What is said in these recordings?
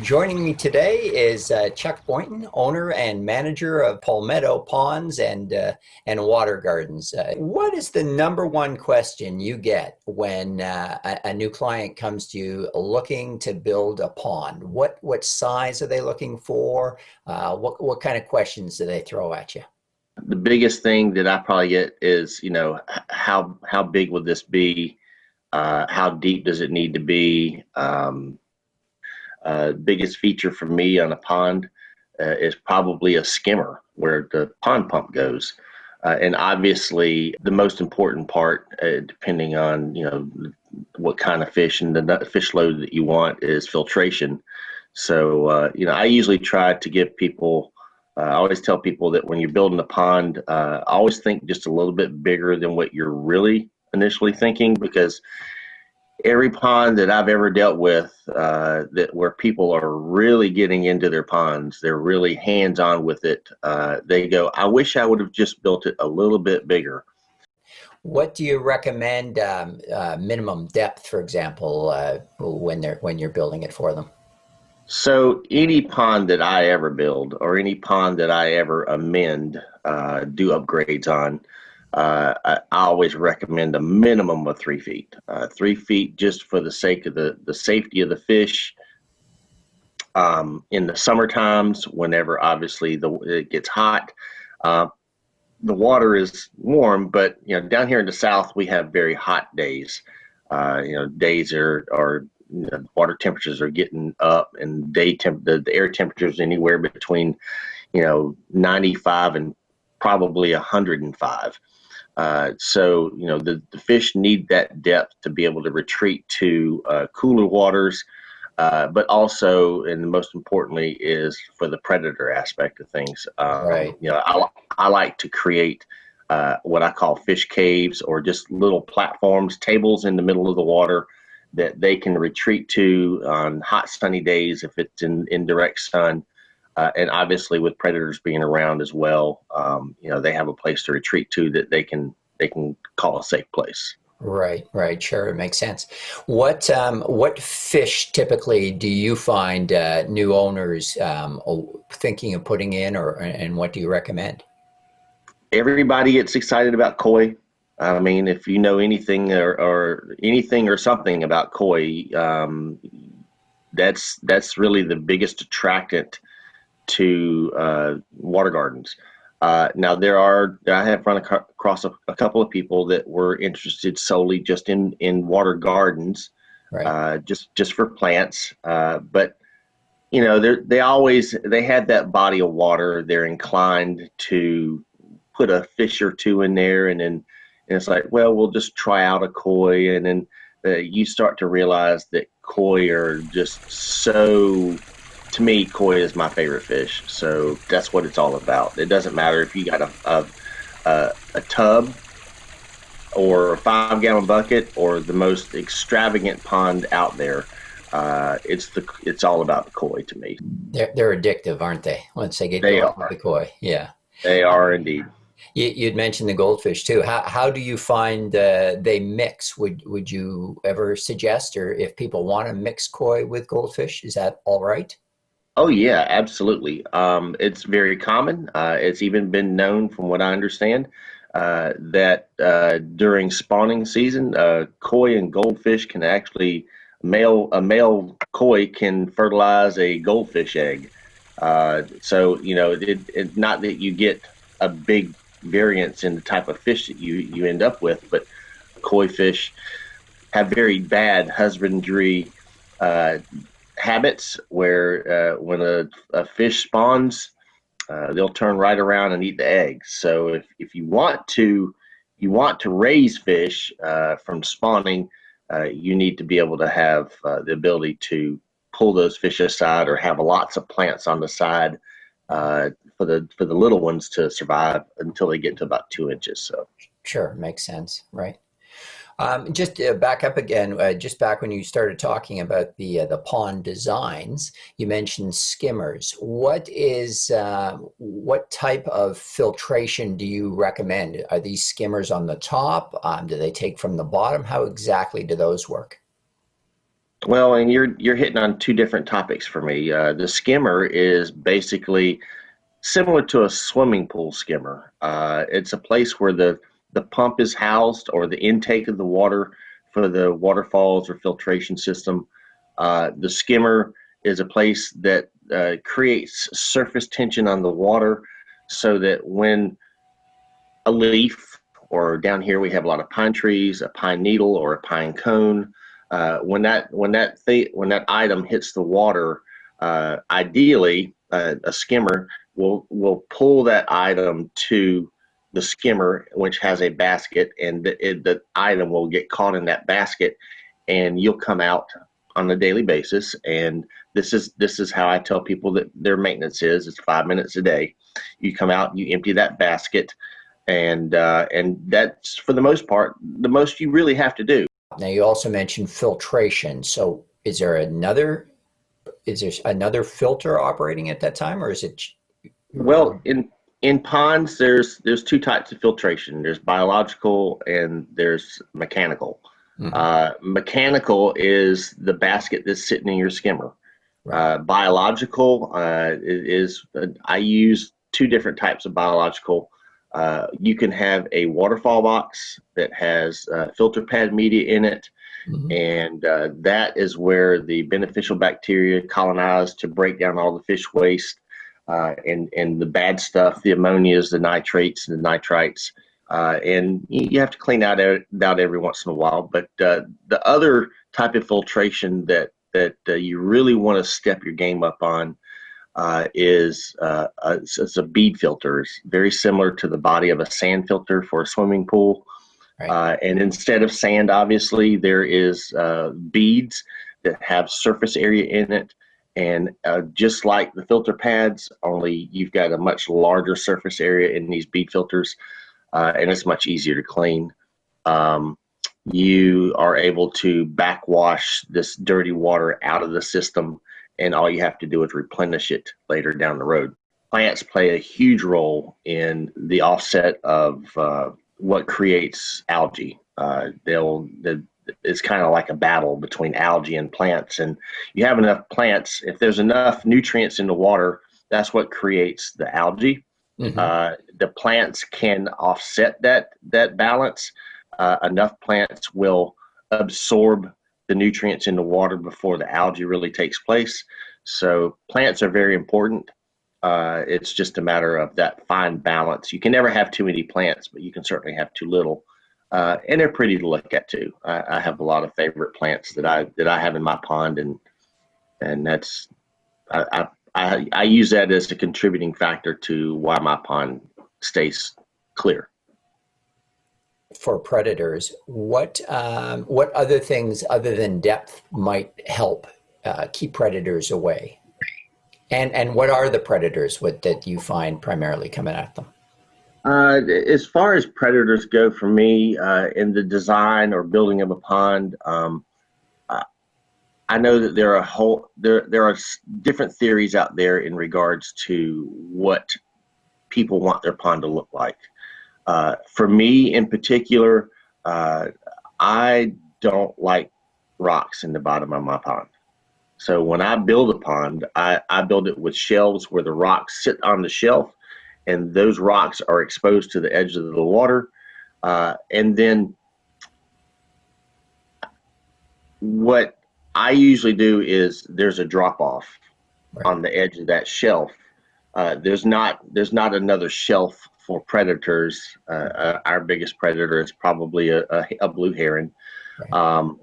Joining me today is Chuck Boynton, owner and manager of Palmetto Ponds and Water Gardens. What is the number one question you get when a new client comes to you looking to build a pond? What size are they looking for? What kind of questions do they throw at you? The biggest thing that I probably get is, how big would this be? How deep does it need to be? Biggest feature for me on a pond is probably a skimmer where the pond pump goes. And obviously, the most important part, depending on what kind of fish and the fish load that you want, is filtration. So I usually try to give people. I always tell people that when you're building a pond, always think just a little bit bigger than what you're really initially thinking, because every pond that I've ever dealt with, that where people are really getting into their ponds, they're really hands-on with it. They go, "I wish I would have just built it a little bit bigger." What do you recommend minimum depth, for example, when you're building it for them? So any pond that I ever build or any pond that I ever amend, do upgrades on, I always recommend a minimum of 3 feet. 3 feet just for the sake of the safety of the fish. In the summer times, whenever obviously it gets hot, uh, the water is warm, but down here in the south we have very hot days. Days are water temperatures are getting up, and the air temperatures anywhere between 95 and probably 105. So the fish need that depth to be able to retreat to cooler waters, but also, and most importantly, is for the predator aspect of things. Right. I like to create what I call fish caves, or just little platforms, tables in the middle of the water that they can retreat to on hot sunny days if it's in direct sun. And obviously, with predators being around as well, they have a place to retreat to that they can call a safe place. Right, right, sure, it makes sense. What fish typically do you find new owners thinking of putting in, and what do you recommend? Everybody gets excited about koi. I mean, if you know anything or anything or something about koi, that's really the biggest attractant to water gardens. Now I have run across a couple of people that were interested solely just in water gardens, Right. just for plants. But they had that body of water. They're inclined to put a fish or two in there, and it's like, well, we'll just try out a koi, and then you start to realize that koi are just so. To me, koi is my favorite fish, so that's what it's all about. It doesn't matter if you got a tub or a 5 gallon bucket or the most extravagant pond out there. It's all about the koi to me. They're addictive, aren't they? Once they get They going with are. the koi, yeah. They are indeed. You'd mentioned the goldfish too. How do you find they mix? Would you ever suggest, or if people want to mix koi with goldfish, is that all right? Oh yeah, absolutely. It's very common. It's even been known, from what I understand, that during spawning season, koi and goldfish can actually a male koi can fertilize a goldfish egg. So not that you get a big variance in the type of fish that you end up with, but koi fish have very bad husbandry uh, habits where when a fish spawns, they'll turn right around and eat the eggs. So if you want to raise fish from spawning, you need to be able to have the ability to pull those fish aside, or have lots of plants on the side for the little ones to survive until they get to about 2 inches. So Sure, makes sense, right? Just back up again, just back when you started talking about the pond designs, you mentioned skimmers. What type of filtration do you recommend? Are these skimmers on the top? Do they take from the bottom? How exactly do those work? Well, and you're hitting on two different topics for me. The skimmer is basically similar to a swimming pool skimmer. It's a place where the pump is housed, or the intake of the water for the waterfalls or filtration system. The skimmer is a place that creates surface tension on the water so that when a leaf, or down here we have a lot of pine trees, a pine needle or a pine cone. When that item hits the water, ideally a skimmer will pull that item to the skimmer, which has a basket, and the item will get caught in that basket, and you'll come out on a daily basis. And this is how I tell people that their maintenance is. It's 5 minutes a day. You come out, you empty that basket, and that's, for the most part, the most you really have to do. Now, you also mentioned filtration. So is there another filter operating at that time, or is it? Well, in ponds, there's two types of filtration. There's biological and there's mechanical. Mhm. Mechanical is the basket that's sitting in your skimmer. Right. Biological is I use two different types of biological. You can have a waterfall box that has filter pad media in it, Mhm. and that is where the beneficial bacteria colonize to break down all the fish waste, and the bad stuff, the ammonias, the nitrates, and the nitrites. And you have to clean out every once in a while. But the other type of filtration that you really want to step your game up on is it's a bead filter. It's very similar to the body of a sand filter for a swimming pool. Right. And instead of sand, obviously, there is beads that have surface area in it. And just like the filter pads, only you've got a much larger surface area in these bead filters, and it's much easier to clean. Um, you are able to backwash this dirty water out of the system, and all you have to do is replenish it later down the road. Plants play a huge role in the offset of what creates algae. It's kind of like a battle between algae and plants, and you have enough plants. If there's enough nutrients in the water, that's what creates the algae. Mhm. The plants can offset that balance. Enough plants will absorb the nutrients in the water before the algae really takes place. So plants are very important. It's just a matter of that fine balance. You can never have too many plants, but you can certainly have too little. And they're pretty to look at too. I have a lot of favorite plants that I have in my pond, and that's I use that as a contributing factor to why my pond stays clear. For predators, what other things other than depth might help keep predators away? And what are the predators that you find primarily coming at them? As far as predators go, for me, in the design or building of a pond, I I know that there are different theories out there in regards to what people want their pond to look like. For me, in particular, uh, I don't like rocks in the bottom of my pond. So when I build a pond, I build it with shelves where the rocks sit on the shelf, and those rocks are exposed to the edge of the water. And then what I usually do is there's a drop off Right. on the edge of that shelf. There's not another shelf for predators. Our biggest predator is probably a blue heron. Right.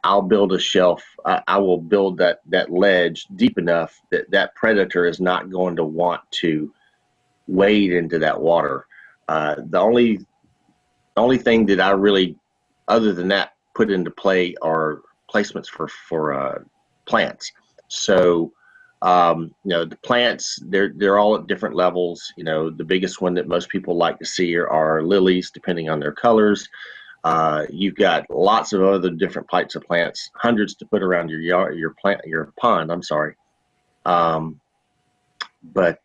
I'll build a shelf. I will build that ledge deep enough that that predator is not going to want to wade into that water. The only thing that I really, other than that, put into play are placements for plants. So the plants, they're all at different levels. The biggest one that most people like to see are lilies, depending on their colors. You've got lots of other different types of plants, hundreds to put around your yard, your pond. I'm sorry, but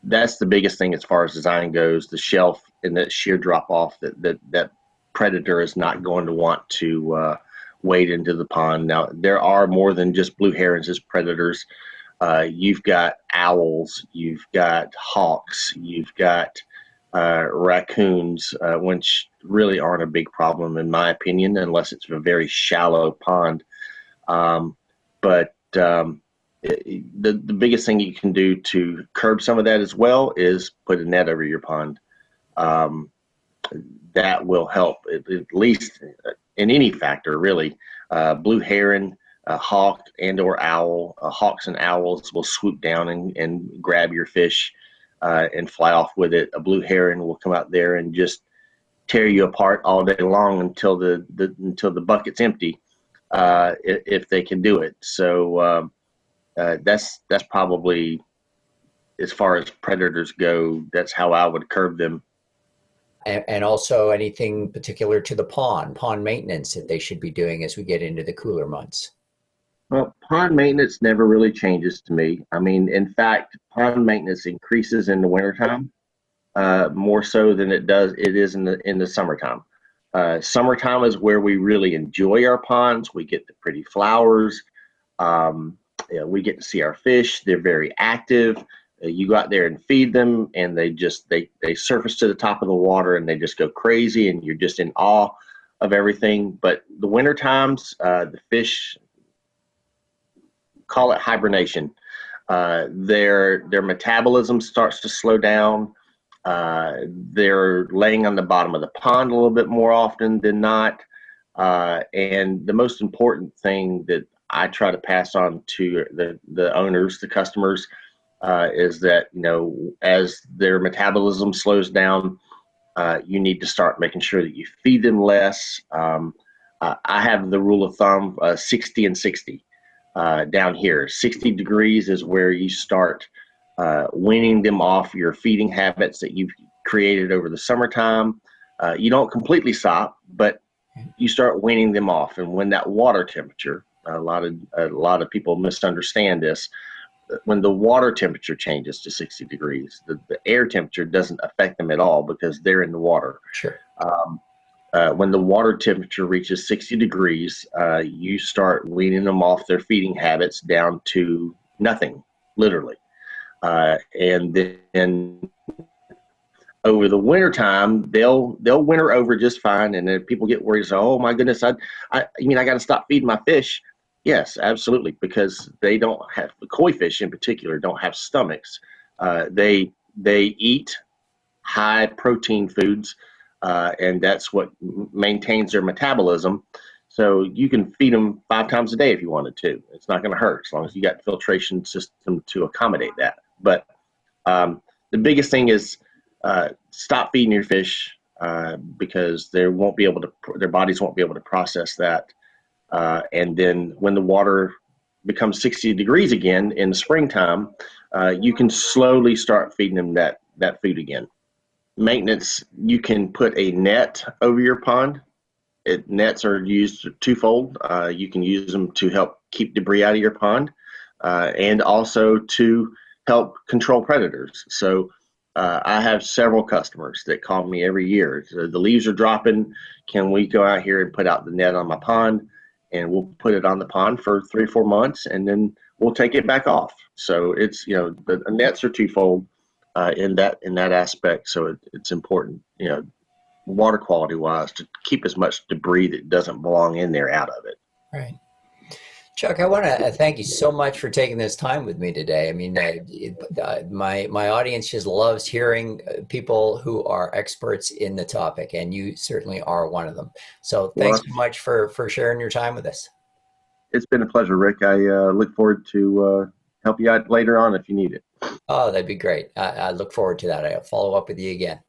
that's the biggest thing as far as design goes. The shelf and that sheer drop off that predator is not going to want to wade into the pond. Now, there are more than just blue herons as predators. You've got owls, you've got hawks, you've got raccoons, which really aren't a big problem in my opinion, unless it's a very shallow pond. The biggest thing you can do to curb some of that as well is put a net over your pond. That will help at least in any factor, really. Blue heron, hawk and or owl, hawks and owls will swoop down and grab your fish and fly off with it. A blue heron will come out there and just tear you apart all day long until the bucket's empty, if they can do it. So that's probably, as far as predators go, that's how I would curb them. And also anything particular to the pond maintenance that they should be doing as we get into the cooler months? Well, pond maintenance never really changes to me. I mean, in fact, pond maintenance increases in the wintertime, more so than it is in the summertime. Summertime is where we really enjoy our ponds. We get the pretty flowers. We get to see our fish. They're very active. You go out there and feed them, and they surface to the top of the water, and they just go crazy, and you're just in awe of everything. But the winter times, the fish, call it hibernation. Their metabolism starts to slow down. They're laying on the bottom of the pond a little bit more often than not. And the most important thing that I try to pass on to the owners, the customers, is that, as their metabolism slows down, you need to start making sure that you feed them less. I have the rule of thumb, 60 and 60 down here. 60 degrees is where you start weaning them off your feeding habits that you've created over the summertime. You don't completely stop, but you start weaning them off. And when that water temperature, a lot of people misunderstand this. When the water temperature changes to 60 degrees, the air temperature doesn't affect them at all because they're in the water. Sure. When the water temperature reaches 60 degrees, you start weaning them off their feeding habits down to nothing, literally. And then over the winter time, they'll winter over just fine. And then people get worried, say, "Oh my goodness, I got to stop feeding my fish." Yes, absolutely, because they don't have, the koi fish in particular don't have stomachs. They eat high protein foods, and that's what maintains their metabolism. So you can feed them 5 times a day if you wanted to. It's not going to hurt as long as you got the filtration system to accommodate that. But the biggest thing is stop feeding your fish because their bodies won't be able to process that. And then when the water becomes 60 degrees again in the springtime, you can slowly start feeding them that food again. Maintenance, you can put a net over your pond. Nets are used twofold. You can use them to help keep debris out of your pond and also to help control predators. So I have several customers that call me every year. So the leaves are dropping. Can we go out here and put out the net on my pond? And we'll put it on the pond for 3 or 4 months, and then we'll take it back off. So it's, the nets are twofold in that aspect. So it's important, water quality wise, to keep as much debris that doesn't belong in there out of it. Right. Chuck, I want to thank you so much for taking this time with me today. I mean, my audience just loves hearing people who are experts in the topic, and you certainly are one of them. So thanks so much for sharing your time with us. It's been a pleasure, Rick. I look forward to help you out later on if you need it. Oh, that'd be great. I look forward to that. I'll follow up with you again.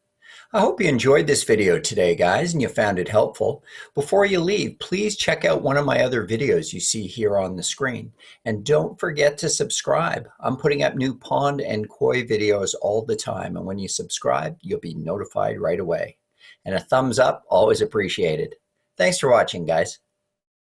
I hope you enjoyed this video today, guys, and you found it helpful. Before you leave, please check out one of my other videos you see here on the screen. And don't forget to subscribe. I'm putting up new pond and koi videos all the time. And when you subscribe, you'll be notified right away. And a thumbs up, always appreciated. Thanks for watching, guys.